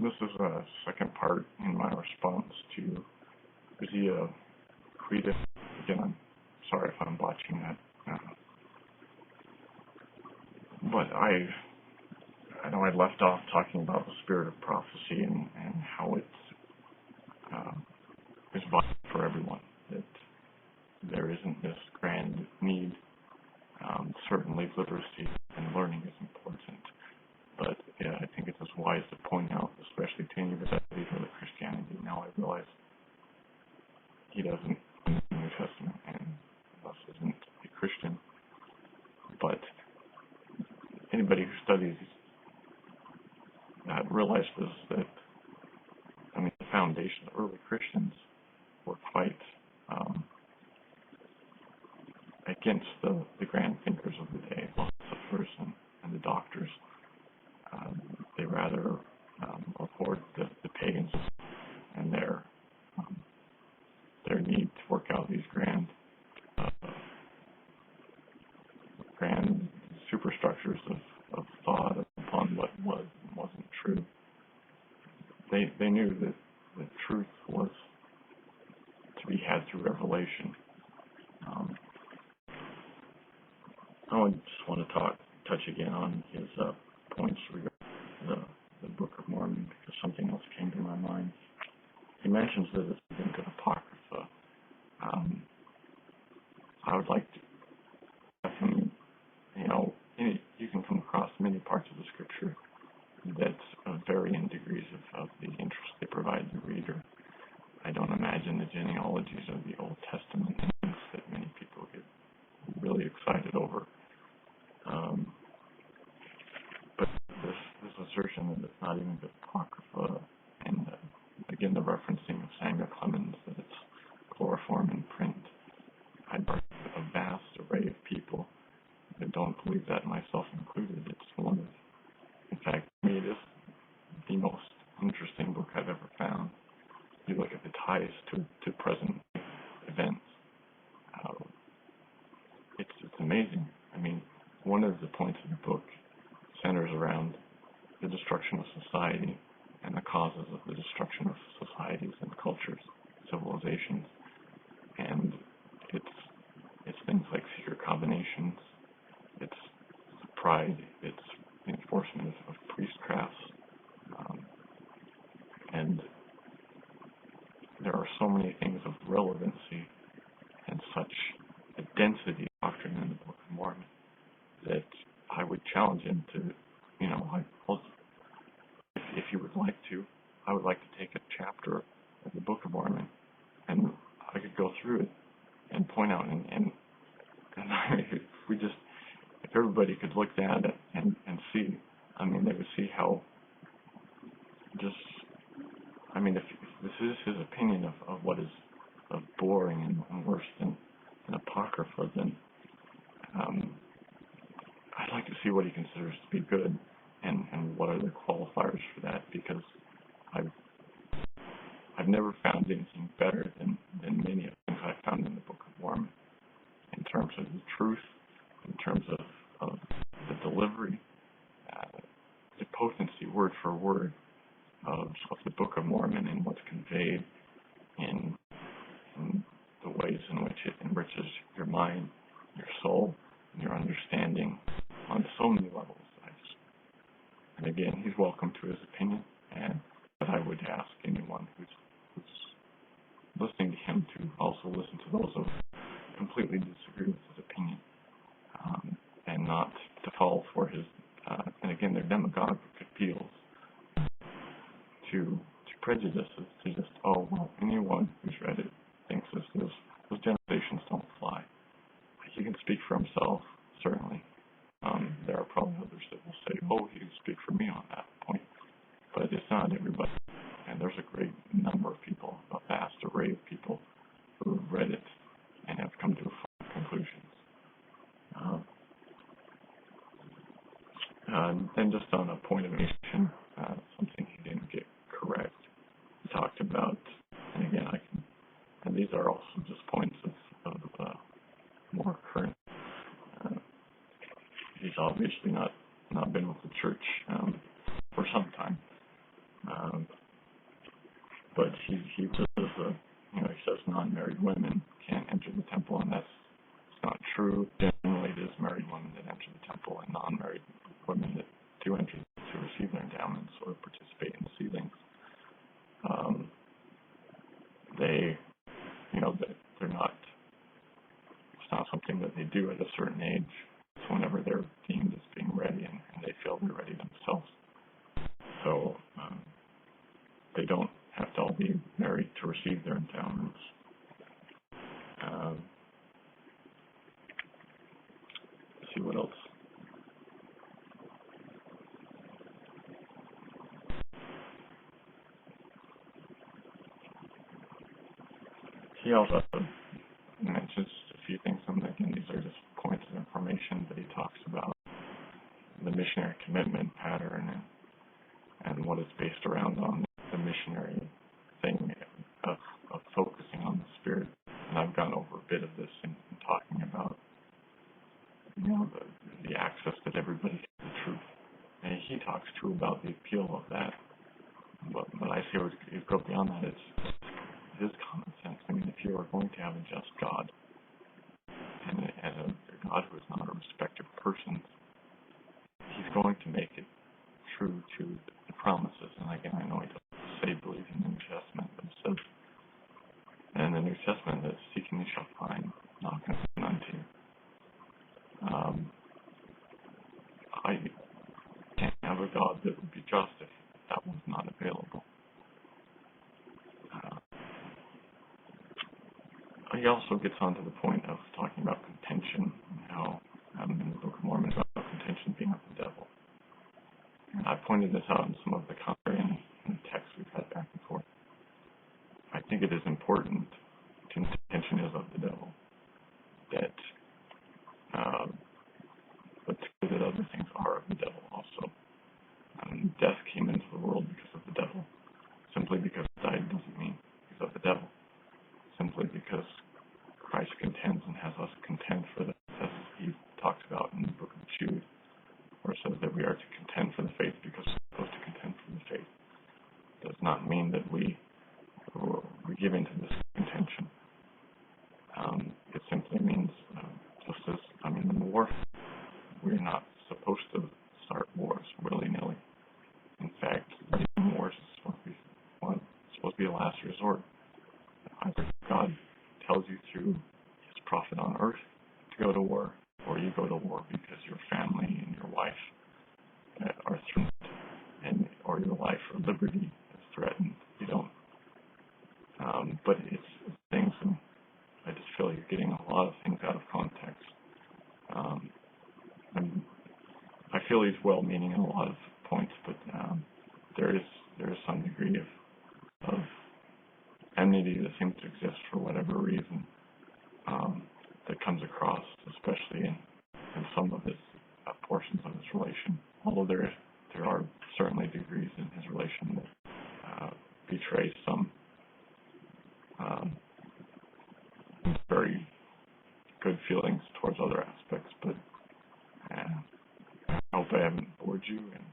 this is a second part in my response to Uziyahuidf. Again, I'm sorry if I'm botching that. But I know I left off talking about the spirit of prophecy and how it is vital for everyone, that there isn't this grand need. Certainly literacy and learning is important, but I think it's just wise to point out, especially to anybody who studies Christianity. Now I realize he doesn't in the New Testament and thus isn't a Christian, but anybody who studies realizes that, the foundation of early Christians were quite against the grand thinkers of the day, philosophers and the doctors. They rather abhorred the pagans and their need to work out these grand superstructures of thought upon what was and wasn't true. They knew that the truth was to be had through revelation. I just want to touch again on his points regarding the Book of Mormon, because something else came to my mind. He mentions that it's a book of Apocrypha. I would like to have him, you can come across many parts of the Scripture that vary in degrees of the interest they provide the reader. I don't imagine the genealogies of the Old Testament things that many people get really excited over. But this assertion that it's not even the Apocrypha, and again the referencing of Samuel Clemens, that it's chloroform in print. I've heard a vast array of people that don't believe that, myself included. It's one of, in fact, to me, it is the most interesting book I've ever found. You look at the ties to present events. It's amazing. One of the points of the book centers around the destruction of society and the causes of the destruction of societies and cultures, civilizations, and it's things like secret combinations, it's pride, it's the enforcement of priestcrafts, and there are so many things of relevancy and such a density of doctrine in the Book of Mormon that I would challenge him to, if he would like to, I would like to take a chapter of the Book of Mormon and I could go through it and point out and if everybody could look at it and see, they would see how if this is his opinion of what is boring and worse than Apocrypha, then I'd like to see what he considers to be good and what are the qualifiers for that, because I've never found anything better than many of the things I've found in the Book of Mormon in terms of the truth, in terms of the delivery, the potency word for word of the Book of Mormon and what's conveyed in the ways in which it enriches your mind, your soul, and your understanding on so many levels. And again, he's welcome to his opinion, but I would ask anyone who's listening to him to also listen to those who completely disagree with his opinion, and not to fall for his, and again, their demagogic appeals to prejudices, to just, anyone who's read it thinks those generalizations don't fly. He can speak for himself, certainly. There are probably others that will say, he can speak for me on that point, but it's not everybody. And there's a great number of people, a vast array of people who have read it and have come to conclusions. Then just on a point of mention, something he didn't get correct. He talked about, and again, and these are also just points of more current. He's obviously not been with the church for some time. But he says, he says non-married women can't enter the temple, and that's not true. Generally, it is married women that enter the temple, and non-married women that do enter to receive their endowments or participate in sealings. They're not. It's not something that they do at a certain age. It's whenever they're deemed as being ready, and they feel they're ready themselves. So they don't have to all be married to receive their endowments. Let's see what else. He also mentions a few things, and again, these are just points of information that he talks about the missionary commitment pattern and what it's based around on the missionary thing of focusing on the Spirit. And I've gone over a bit of this in talking about the access that everybody has to the truth. And he talks too about the appeal of that. But I say it goes beyond that. It is common sense. I mean, if you are going to have a just God and a God who is not a respecter of persons, he's going to make it true to the promises. And again, I know he doesn't say believe in the New Testament, but it says in the New Testament that seeking you shall find, knocking is open unto you. I can't have a God that would be just if that was not available. He also gets on to the point of talking about contention and how in the Book of Mormon about contention being of the devil. And I pointed this out in some of the commentary and the text we've had back and forth. I think it is important contention is of the devil. That but that other things are of the devil also. Death came into the world because of the devil. Simply because it died doesn't mean he's of the devil. Simply because Christ contends and has us contend for the, as he talks about in the book of Jude, where it says that we are to contend for the faith because we're supposed to contend for the faith. It does not mean that we give into this contention. It simply means, just as, in war, we're not supposed to start wars willy-nilly. In fact, wars is supposed to be a last resort. Either God tells you through his prophet on earth to go to war, or you go to war because your family and your wife are threatened, or your life or liberty is threatened. You don't. But it's things, and I just feel you're getting a lot of things out of context. I feel he's well-meaning in a lot of points, but there is some degree of enmity that seems to exist for whatever reason that comes across, especially in some of his portions of his relation. Although there are certainly degrees in his relation that betray some very good feelings towards other aspects. But I hope I haven't bored you, and